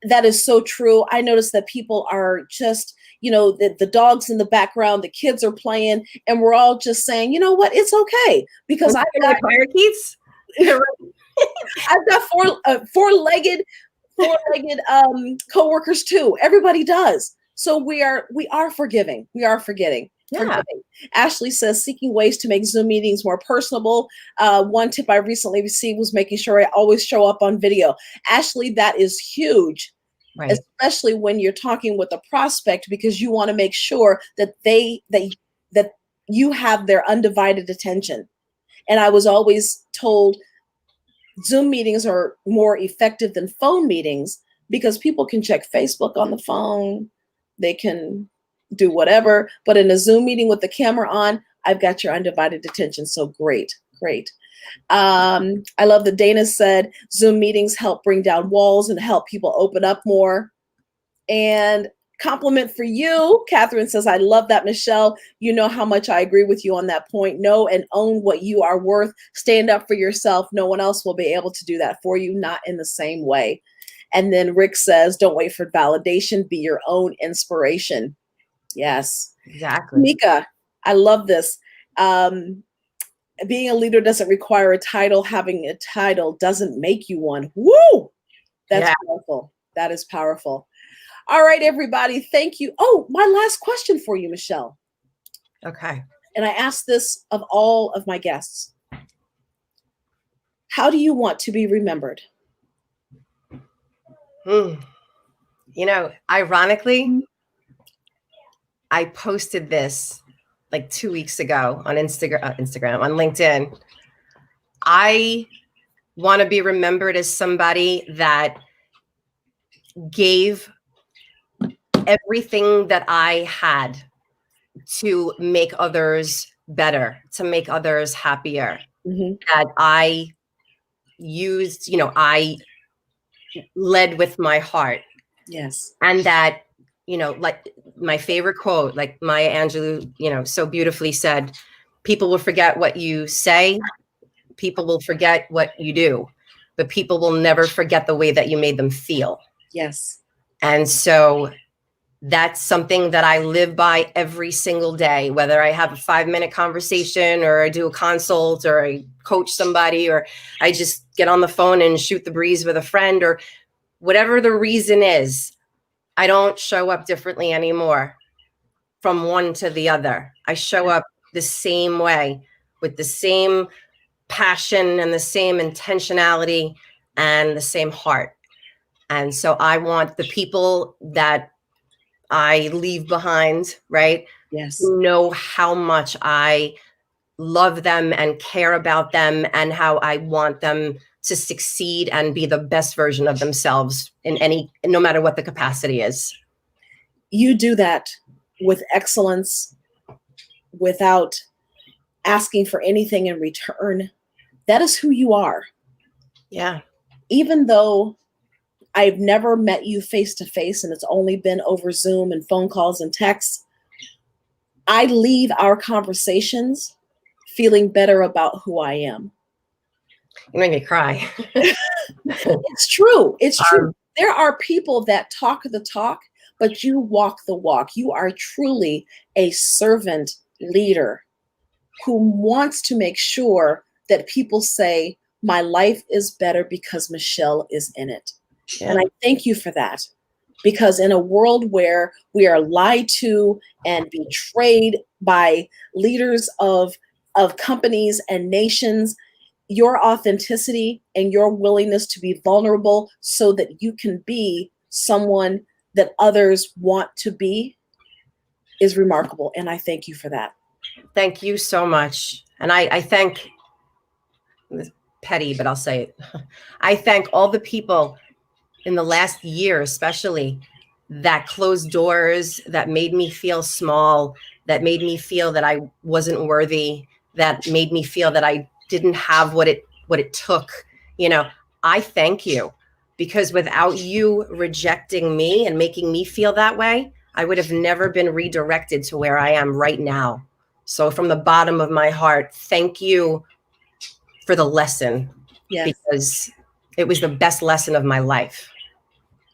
That is so true. I noticed that people are just, the dogs in the background, the kids are playing, and we're all just saying, you know what, it's okay. Because I've got parakeets. I've got four-legged coworkers too. Everybody does. So we are forgiving. We are forgetting. Forgiving. Ashley says, seeking ways to make Zoom meetings more personable. One tip I recently received was making sure I always show up on video. Ashley, that is huge, especially when you're talking with a prospect, because you want to make sure that that you have their undivided attention. And I was always told Zoom meetings are more effective than phone meetings because people can check Facebook on the phone. They can do whatever, but in a Zoom meeting with the camera on, I've got your undivided attention. So great. I love that Dana said Zoom meetings help bring down walls and help people open up more. And compliment for you, Catherine says, I love that, Michelle. You know how much I agree with you on that point. Know and own what you are worth. Stand up for yourself. No one else will be able to do that for you, not in the same way. And then Rick says, don't wait for validation. Be your own inspiration. Yes. Exactly. Mika, I love this. Being a leader doesn't require a title. Having a title doesn't make you one. Woo! That's powerful. That is powerful. All right, everybody. Thank you. Oh, my last question for you, Michelle. Okay. And I ask this of all of my guests. How do you want to be remembered? Ironically, I posted this like 2 weeks ago on Instagram, on LinkedIn. I want to be remembered as somebody that gave everything that I had to make others better, to make others happier. Mhm. That I used, I led with my heart. Yes. And that, like my favorite quote, like Maya Angelou, so beautifully said, people will forget what you say, people will forget what you do, but people will never forget the way that you made them feel. Yes. And so that's something that I live by every single day, whether I have a 5-minute conversation or I do a consult or I coach somebody or I just get on the phone and shoot the breeze with a friend or whatever the reason is. I don't show up differently anymore from one to the other. I show up the same way with the same passion and the same intentionality and the same heart. And so I want the people that I leave behind, right? Yes. Know how much I love them and care about them and how I want them to succeed and be the best version of themselves no matter what the capacity is. You do that with excellence without asking for anything in return. That is who you are. Yeah. Even though I've never met you face to face and it's only been over Zoom and phone calls and texts, I leave our conversations feeling better about who I am. You make me cry. It's true. It's true. There are people that talk the talk, but you walk the walk. You are truly a servant leader who wants to make sure that people say, my life is better because Michelle is in it. Yeah. And I thank you for that. Because in a world where we are lied to and betrayed by leaders of companies and nations, your authenticity and your willingness to be vulnerable so that you can be someone that others want to be is remarkable. And I thank you for that. Thank you so much. And I thank, it's petty, but I'll say it. I thank all the people in the last year, especially, that closed doors, that made me feel small, that made me feel that I wasn't worthy, that made me feel that I didn't have what it took. I thank you, because without you rejecting me and making me feel that way, I would have never been redirected to where I am right now. So from the bottom of my heart, thank you for the lesson. Yes. Because it was the best lesson of my life.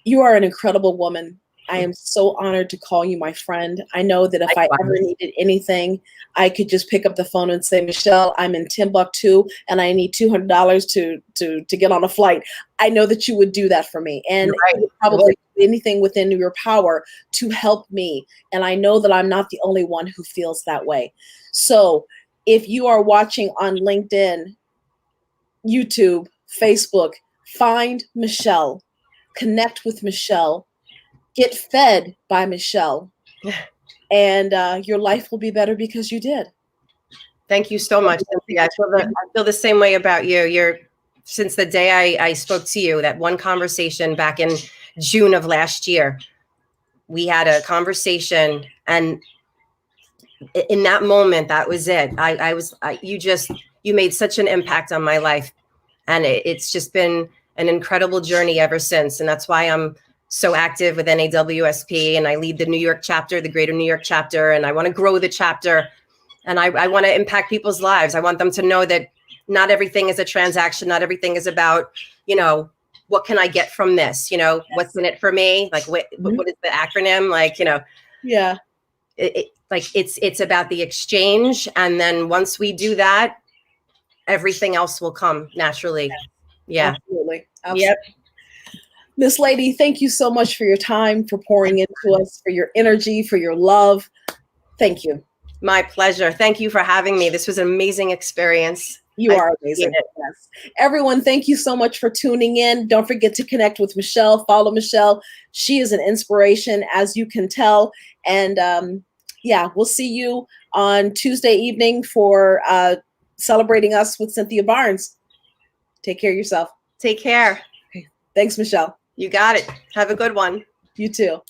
You are an incredible woman. I am so honored to call you my friend. I know that if I ever needed anything, I could just pick up the phone and say, Michelle, I'm in Timbuktu and I need $200 to get on a flight. I know that you would do that for me. And you would probably do anything within your power to help me. And I know that I'm not the only one who feels that way. So if you are watching on LinkedIn, YouTube, Facebook, find Michelle, connect with Michelle, get fed by Michelle, and your life will be better because you did. Thank you so much, Cynthia. I feel the same way about you. Since the day I spoke to you, that one conversation back in June of last year, we had a conversation, and in that moment, that was it. You made such an impact on my life, and it's just been an incredible journey ever since. And that's why I'm so active with NAWSP, and I lead the New York chapter, the Greater New York chapter, and I want to grow the chapter, and I want to impact people's lives. I want them to know that not everything is a transaction. Not everything is about, what can I get from this? Yes. What's in it for me? Like, what is the acronym? Like, yeah. It's about the exchange. And then once we do that, everything else will come naturally. Yeah. Absolutely. Yep. Miss Lady, thank you so much for your time, for pouring into us, for your energy, for your love. Thank you. My pleasure. Thank you for having me. This was an amazing experience. You are amazing. Yes. Everyone, thank you so much for tuning in. Don't forget to connect with Michelle. Follow Michelle. She is an inspiration, as you can tell. And we'll see you on Tuesday evening for celebrating us with Cynthia Barnes. Take care of yourself. Take care. Okay. Thanks, Michelle. You got it. Have a good one. You too.